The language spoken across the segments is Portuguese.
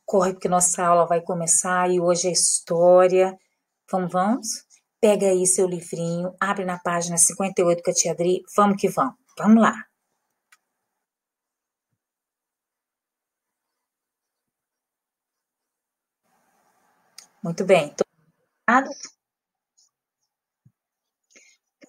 corre, porque nossa aula vai começar e hoje é história. Vamos? Pega aí seu livrinho, abre na página 58 com a tia Adri. Vamos que vamos. Vamos lá. Muito bem.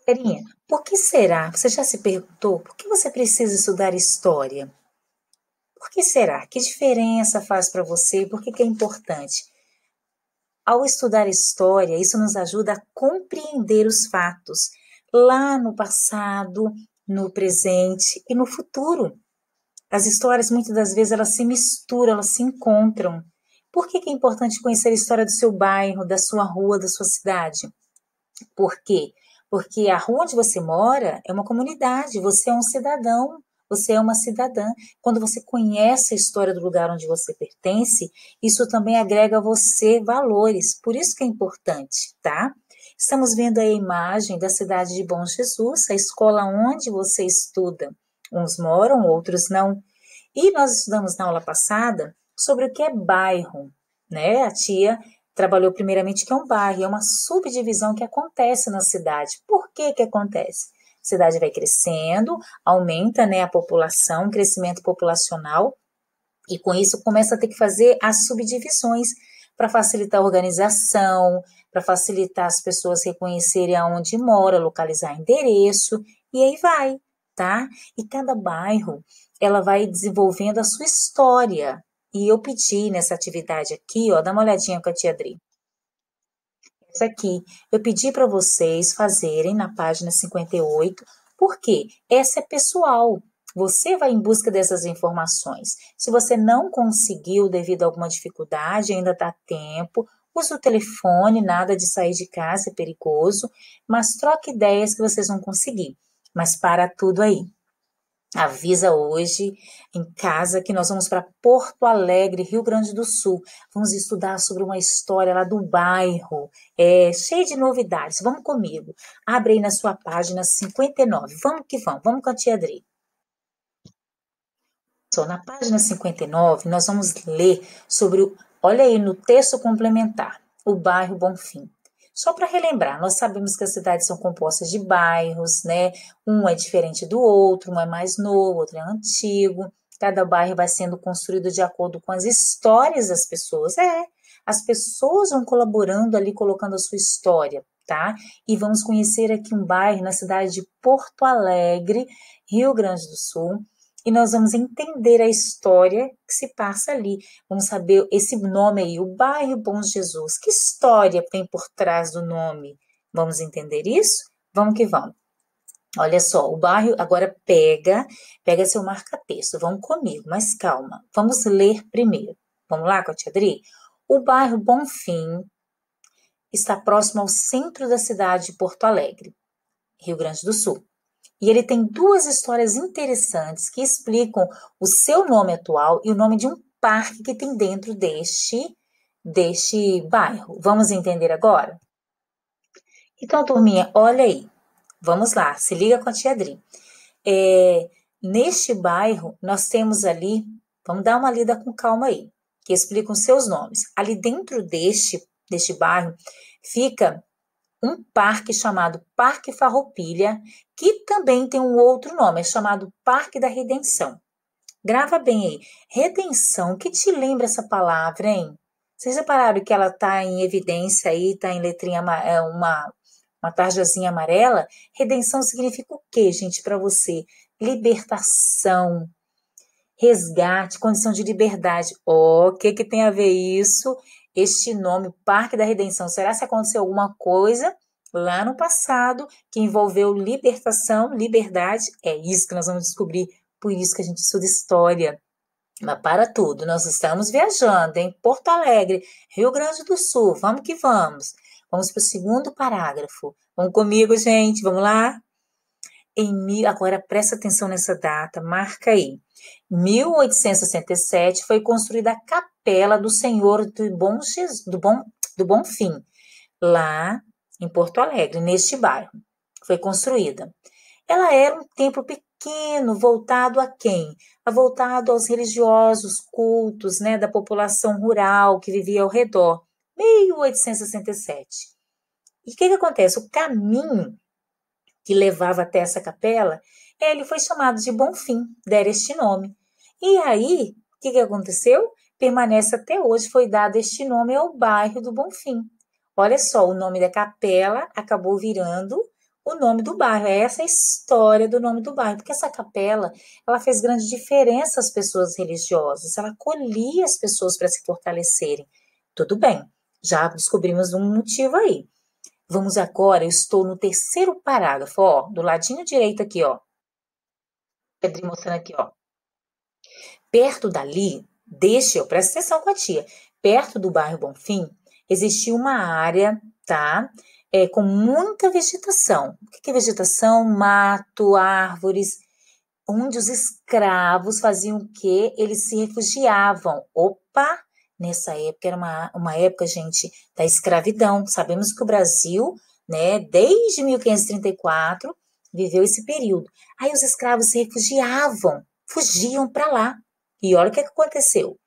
Carinha, por que será? Você já se perguntou por que você precisa estudar história? Por que será? Que diferença faz para você? Por que é importante? Ao estudar história, isso nos ajuda a compreender os fatos lá no passado, no presente e no futuro. As histórias, muitas das vezes, elas se misturam, elas se encontram. Por que é importante conhecer a história do seu bairro, da sua rua, da sua cidade? Por quê? Porque a rua onde você mora é uma comunidade, você é um cidadão, você é uma cidadã. Quando você conhece a história do lugar onde você pertence, isso também agrega a você valores. Por isso que é importante, tá? Estamos vendo aí a imagem da cidade de Bom Jesus, a escola onde você estuda. Uns moram, outros não. E nós estudamos na aula passada sobre o que é bairro, né? A tia trabalhou primeiramente que é um bairro, é uma subdivisão que acontece na cidade. Por que que acontece? A cidade vai crescendo, aumenta, né, a população, crescimento populacional, e com isso começa a ter que fazer as subdivisões para facilitar a organização, para facilitar as pessoas reconhecerem aonde mora, localizar endereço, e aí vai, tá? E cada bairro, ela vai desenvolvendo a sua história. E eu pedi nessa atividade aqui, ó, dá uma olhadinha com a tia Adri. Essa aqui, eu pedi para vocês fazerem na página 58, porque essa é pessoal. Você vai em busca dessas informações. Se você não conseguiu devido a alguma dificuldade, ainda dá tempo. Use o telefone, nada de sair de casa, é perigoso, mas troque ideias que vocês vão conseguir. Mas para tudo aí. Avisa hoje em casa que nós vamos para Porto Alegre, Rio Grande do Sul. Vamos estudar sobre uma história lá do bairro, cheia de novidades. Vamos comigo. Abre aí na sua página 59. Vamos que vamos. Vamos com a tia Adri. Só na página 59, nós vamos ler sobre olha aí no texto complementar, o bairro Bonfim. Só para relembrar, nós sabemos que as cidades são compostas de bairros, né? Um é diferente do outro, um é mais novo, outro é antigo. Cada bairro vai sendo construído de acordo com as histórias das pessoas. As pessoas vão colaborando ali, colocando a sua história, tá? E vamos conhecer aqui um bairro na cidade de Porto Alegre, Rio Grande do Sul, e nós vamos entender a história que se passa ali. Vamos saber esse nome aí, o bairro Bom Jesus. Que história tem por trás do nome? Vamos entender isso? Vamos que vamos. Olha só, o bairro agora pega seu marca-texto. Vamos comigo, mas calma. Vamos ler primeiro. Vamos lá com a tia Adri? O bairro Bonfim está próximo ao centro da cidade de Porto Alegre, Rio Grande do Sul. E ele tem duas histórias interessantes que explicam o seu nome atual e o nome de um parque que tem dentro deste bairro. Vamos entender agora? Então, turminha, olha aí. Vamos lá, se liga com a tia Adri. Neste bairro, nós temos ali, vamos dar uma lida com calma aí, que explicam seus nomes. Ali dentro deste bairro fica um parque chamado Parque Farroupilha, que também tem um outro nome, é chamado Parque da Redenção. Grava bem aí. Redenção, que te lembra essa palavra, hein? Vocês repararam que ela está em evidência aí, está em letrinha, uma tarjazinha amarela? Redenção significa o quê, gente, para você? Libertação, resgate, condição de liberdade. O que tem a ver isso? Este nome, Parque da Redenção. Será que aconteceu alguma coisa lá no passado que envolveu libertação, liberdade? É isso que nós vamos descobrir. Por isso que a gente estuda história. Mas para tudo, nós estamos viajando em Porto Alegre, Rio Grande do Sul. Vamos que vamos. Vamos para o segundo parágrafo. Vamos comigo, gente. Vamos lá? Agora presta atenção nessa data, marca aí. 1867 foi construída a Capela do Senhor do Bom Fim, lá em Porto Alegre, neste bairro. Foi construída. Ela era um templo pequeno, voltado a quem? voltado aos religiosos cultos, né, da população rural que vivia ao redor, 1867. E o que acontece? O caminho que levava até essa capela, ele foi chamado de Bonfim, deram este nome. E aí, o que aconteceu? Permanece até hoje, foi dado este nome ao bairro do Bonfim. Olha só, o nome da capela acabou virando o nome do bairro. É essa a história do nome do bairro, porque essa capela, ela fez grande diferença às pessoas religiosas, ela acolhia as pessoas para se fortalecerem. Tudo bem, já descobrimos um motivo aí. Vamos agora, eu estou no terceiro parágrafo, ó, do ladinho direito aqui, ó. Pedrinho mostrando aqui, ó. Perto dali, presta atenção com a tia, perto do bairro Bonfim, existia uma área, tá? Com muita vegetação. O que é vegetação? Mato, árvores, onde os escravos faziam o quê? Eles se refugiavam. Opa! Nessa época, era uma época, gente, da escravidão. Sabemos que o Brasil, né, desde 1534, viveu esse período. Aí os escravos se refugiavam, fugiam para lá. E olha o que aconteceu.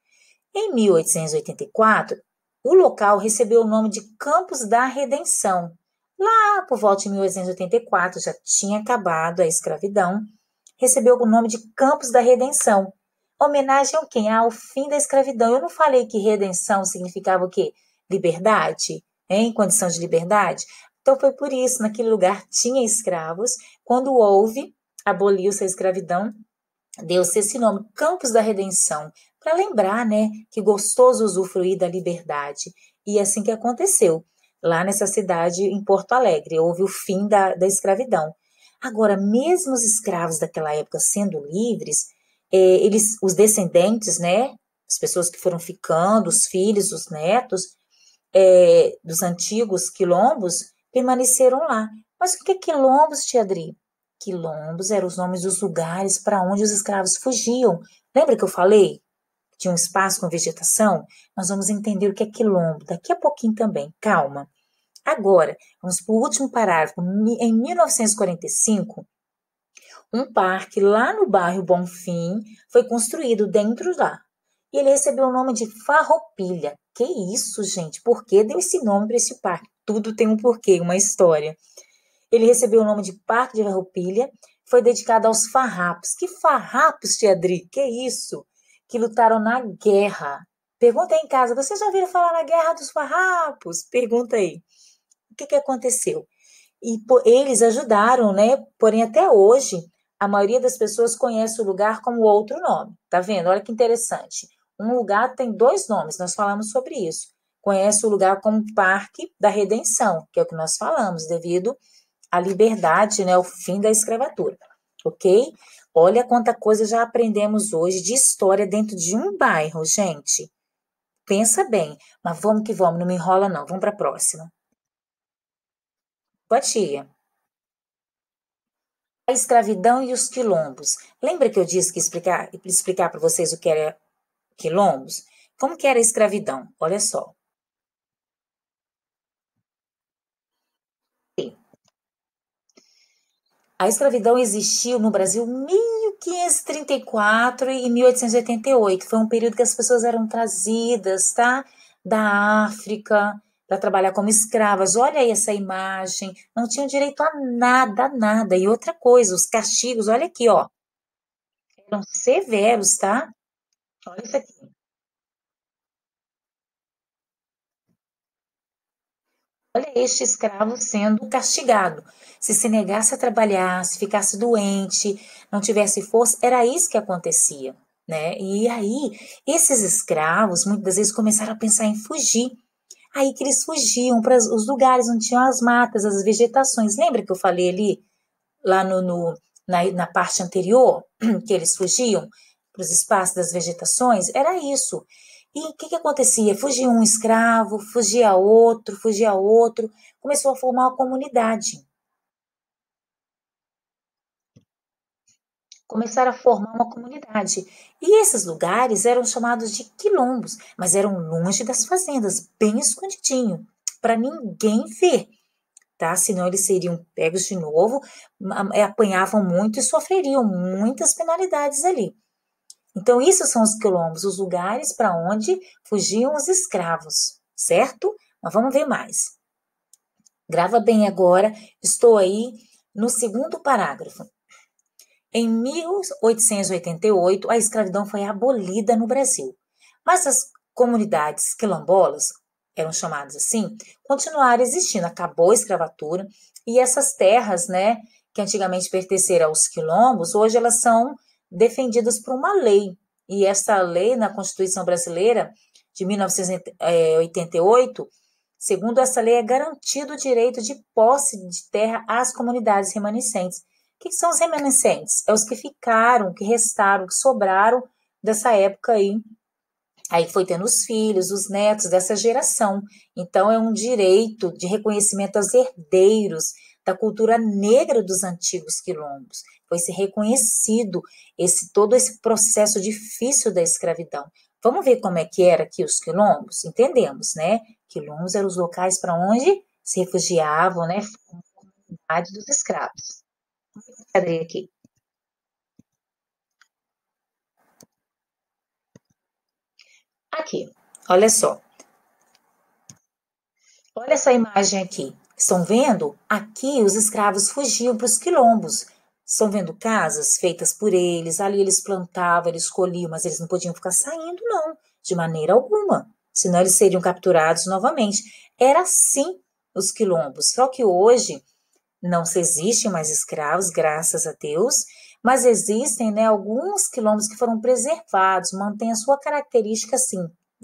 Em 1884, o local recebeu o nome de Campos da Redenção. Lá por volta de 1884, já tinha acabado a escravidão, recebeu o nome de Campos da Redenção. Homenagem ao quem? Ao fim da escravidão. Eu não falei que redenção significava o quê? Liberdade, em condição de liberdade? Então foi por isso, naquele lugar tinha escravos. Quando houve, aboliu-se a escravidão, deu-se esse nome, Campos da Redenção, para lembrar, né, que gostoso usufruir da liberdade. E assim que aconteceu, lá nessa cidade, em Porto Alegre, houve o fim da escravidão. Agora, mesmo os escravos daquela época sendo livres, os descendentes, né, as pessoas que foram ficando, os filhos, os netos, dos antigos quilombos, permaneceram lá. Mas o que é quilombos, tia Adri? Quilombos eram os nomes dos lugares para onde os escravos fugiam. Lembra que eu falei? Tinha um espaço com vegetação? Nós vamos entender o que é quilombo daqui a pouquinho também. Calma. Agora, vamos para o último parágrafo. Em 1945, um parque lá no bairro Bonfim foi construído dentro lá. E ele recebeu o nome de Farroupilha. Que isso, gente? Por que deu esse nome para esse parque? Tudo tem um porquê, uma história. Ele recebeu o nome de Parque de Farroupilha, foi dedicado aos farrapos. Que farrapos, tia Adri? Que isso? Que lutaram na guerra. Pergunta aí em casa, vocês já ouviram falar na Guerra dos Farrapos? Pergunta aí. O que aconteceu? E eles ajudaram, né? Porém, até hoje, a maioria das pessoas conhece o lugar como outro nome. Tá vendo? Olha que interessante. Um lugar tem dois nomes, nós falamos sobre isso. Conhece o lugar como Parque da Redenção, que é o que nós falamos, devido à liberdade, né? O fim da escravatura. Ok? Olha quanta coisa já aprendemos hoje de história dentro de um bairro, gente. Pensa bem, mas vamos que vamos, não me enrola não, vamos para a próxima. Boa tia. A escravidão e os quilombos. Lembra que eu disse que explicar para vocês o que era quilombos? Como que era a escravidão? Olha só. A escravidão existiu no Brasil em 1534 e 1888. Foi um período que as pessoas eram trazidas, tá? Da África para trabalhar como escravas. Olha aí essa imagem. Não tinham direito a nada, nada. E outra coisa, os castigos, olha aqui, ó. Eram severos, tá? Olha isso aqui. Olha este escravo sendo castigado. Se negasse a trabalhar, se ficasse doente, não tivesse força, era isso que acontecia, né? E aí, esses escravos, muitas das vezes, começaram a pensar em fugir. Aí que eles fugiam para os lugares onde tinham as matas, as vegetações. Lembra que eu falei ali, lá na parte anterior, que eles fugiam para os espaços das vegetações? Era isso. E o que acontecia? Fugia um escravo, fugia outro, começou a formar uma comunidade. Começaram a formar uma comunidade. E esses lugares eram chamados de quilombos, mas eram longe das fazendas, bem escondidinho, para ninguém ver, tá? Senão eles seriam pegos de novo, apanhavam muito e sofreriam muitas penalidades ali. Então, isso são os quilombos, os lugares para onde fugiam os escravos, certo? Mas vamos ver mais. Grava bem agora, estou aí no segundo parágrafo. Em 1888, a escravidão foi abolida no Brasil, mas as comunidades quilombolas, eram chamadas assim, continuaram existindo. Acabou a escravatura e essas terras, né, que antigamente pertenceram aos quilombos, hoje elas são defendidas por uma lei. E essa lei, na Constituição Brasileira de 1988, segundo essa lei, é garantido o direito de posse de terra às comunidades remanescentes. O que são os remanescentes? É os que ficaram, que restaram, que sobraram dessa época aí. Aí foi tendo os filhos, os netos dessa geração. Então, é um direito de reconhecimento aos herdeiros da cultura negra dos antigos quilombos. Foi se reconhecido todo esse processo difícil da escravidão. Vamos ver como é que era aqui os quilombos? Entendemos, né? Quilombos eram os locais para onde se refugiavam, né? A comunidade dos escravos. Cadê aqui? Aqui, olha só. Olha essa imagem aqui. Estão vendo? Aqui os escravos fugiam para os quilombos. Estão vendo casas feitas por eles? Ali eles plantavam, eles colhiam, mas eles não podiam ficar saindo, não, de maneira alguma. Senão eles seriam capturados novamente. Era assim os quilombos. Só que hoje não se existem mais escravos, graças a Deus, mas existem, né, alguns quilombos que foram preservados, mantêm a sua característica assim.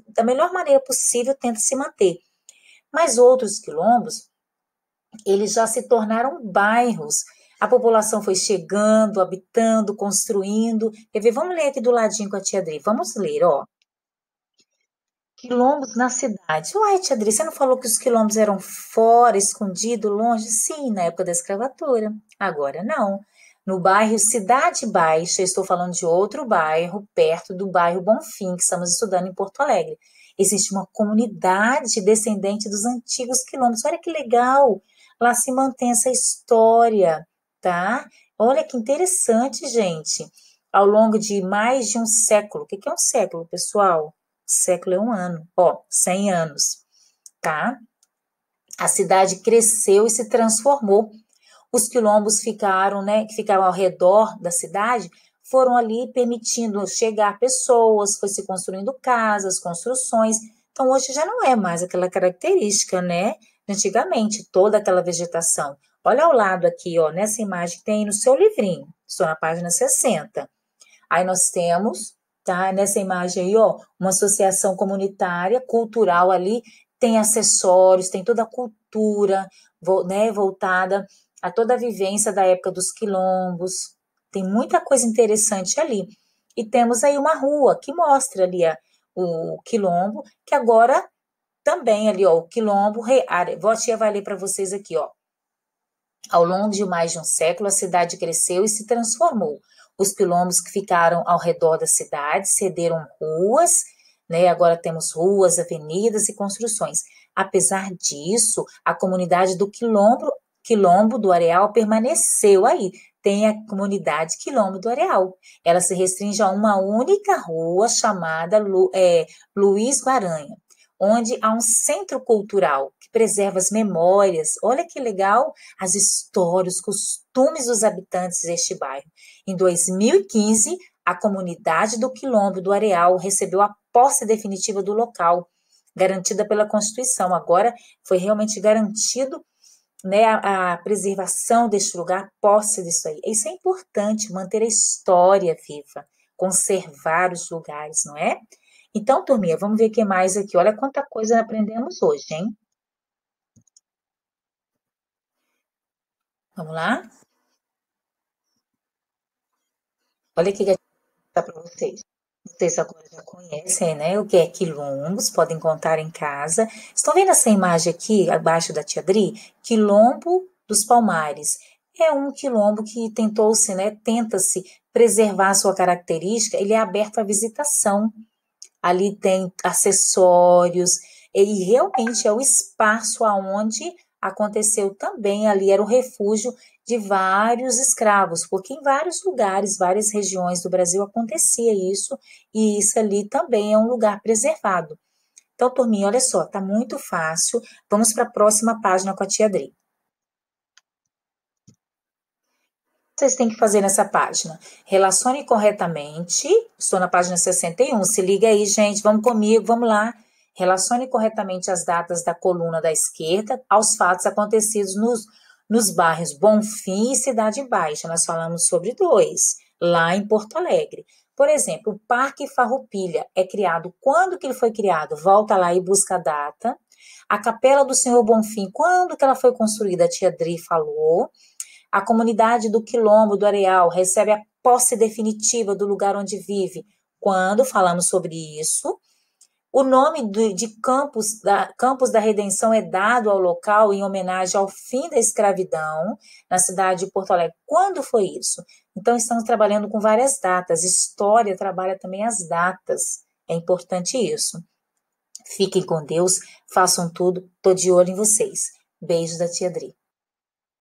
Da melhor maneira possível, tenta se manter. Mas outros quilombos, eles já se tornaram bairros. A população foi chegando, habitando, construindo. Quer ver? Vamos ler aqui do ladinho com a tia Adri. Vamos ler, ó. Quilombos na cidade. Uai, tia Adri, você não falou que os quilombos eram fora, escondido, longe? Sim, na época da escravatura. Agora não. No bairro Cidade Baixa, estou falando de outro bairro, perto do bairro Bonfim, que estamos estudando em Porto Alegre. Existe uma comunidade descendente dos antigos quilombos. Olha que legal! Lá se mantém essa história, tá? Olha que interessante, gente. Ao longo de mais de um século. O que é um século, pessoal? Século é um ano, ó, 100 anos, tá? A cidade cresceu e se transformou. Os quilombos ficaram, né, que ficavam ao redor da cidade, foram ali permitindo chegar pessoas, foi se construindo casas, construções. Então, hoje já não é mais aquela característica, né, de antigamente, toda aquela vegetação. Olha ao lado aqui, ó, nessa imagem que tem no seu livrinho, estou na página 60. Aí nós temos, tá? Nessa imagem aí, ó, uma associação comunitária, cultural ali, tem acessórios, tem toda a cultura, né, voltada a toda a vivência da época dos quilombos. Tem muita coisa interessante ali. E temos aí uma rua que mostra ali o quilombo, que agora também ali, ó, o quilombo, a tia vai ler para vocês aqui, ó. Ao longo de mais de um século, a cidade cresceu e se transformou. Os quilombos que ficaram ao redor da cidade cederam ruas, né? Agora temos ruas, avenidas e construções. Apesar disso, a comunidade do Quilombo do Areal permaneceu aí. Tem a comunidade Quilombo do Areal. Ela se restringe a uma única rua chamada Luiz Guaranha, onde há um centro cultural que preserva as memórias. Olha que legal, as histórias, os costumes dos habitantes deste bairro. Em 2015, a comunidade do Quilombo do Areal recebeu a posse definitiva do local, garantida pela Constituição. Agora foi realmente garantido, né, a preservação deste lugar, a posse disso aí. Isso é importante, manter a história viva, conservar os lugares, não é? Então, turminha, vamos ver o que mais aqui. Olha quanta coisa aprendemos hoje, hein? Vamos lá? Olha aqui que está para vocês. Vocês agora já conhecem, né, o que é quilombos, podem contar em casa. Estão vendo essa imagem aqui, abaixo da tia Dri? Quilombo dos Palmares. É um quilombo que tentou-se, né, tenta-se preservar a sua característica, ele é aberto à visitação. Ali tem acessórios, e realmente é o espaço aonde aconteceu também, ali era o refúgio de vários escravos, porque em vários lugares, várias regiões do Brasil acontecia isso, e isso ali também é um lugar preservado. Então, turminha, olha só, tá muito fácil. Vamos para a próxima página com a tia Adri. Vocês têm que fazer nessa página. Relacione corretamente. Estou na página 61. Se liga aí, gente. Vamos comigo, vamos lá. Relacione corretamente as datas da coluna da esquerda aos fatos acontecidos nos bairros Bonfim e Cidade Baixa. Nós falamos sobre dois, lá em Porto Alegre. Por exemplo, o Parque Farroupilha é criado. Quando que ele foi criado? Volta lá e busca a data. A Capela do Senhor Bonfim, quando que ela foi construída? A tia Adri falou. A comunidade do Quilombo do Areal recebe a posse definitiva do lugar onde vive. Quando falamos sobre isso, o nome de Campos da Redenção é dado ao local em homenagem ao fim da escravidão na cidade de Porto Alegre. Quando foi isso? Então, estamos trabalhando com várias datas. História trabalha também as datas. É importante isso. Fiquem com Deus, façam tudo. Estou de olho em vocês. Beijos da tia Adri.